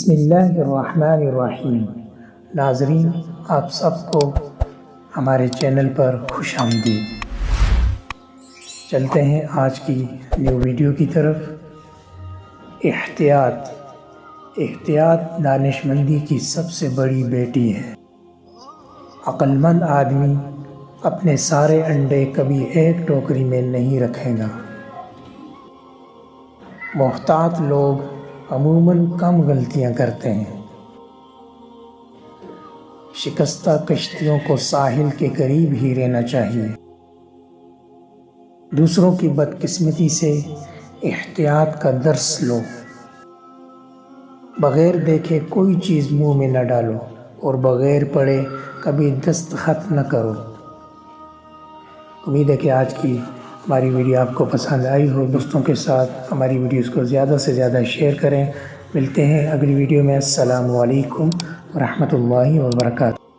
بسم اللہ الرحمن الرحیم۔ ناظرین، آپ سب کو ہمارے چینل پر خوش آمدید۔ چلتے ہیں آج کی نیو ویڈیو کی طرف۔ احتیاط دانش مندی کی سب سے بڑی بیٹی ہے۔ عقل مند آدمی اپنے سارے انڈے کبھی ایک ٹوکری میں نہیں رکھے گا۔ محتاط لوگ عموماً کم غلطیاں کرتے ہیں۔ شکستہ کشتیوں کو ساحل کے قریب ہی رہنا چاہیے۔ دوسروں کی بدقسمتی سے احتیاط کا درس لو۔ بغیر دیکھے کوئی چیز منہ میں نہ ڈالو اور بغیر پڑھے کبھی دستخط نہ کرو۔ امید ہے کہ آج کی ہماری ویڈیو آپ کو پسند آئی ہو۔ دوستوں کے ساتھ ہماری ویڈیوز کو زیادہ سے زیادہ شیئر کریں۔ ملتے ہیں اگلی ویڈیو میں۔ السلام علیکم ورحمۃ اللہ وبرکاتہ۔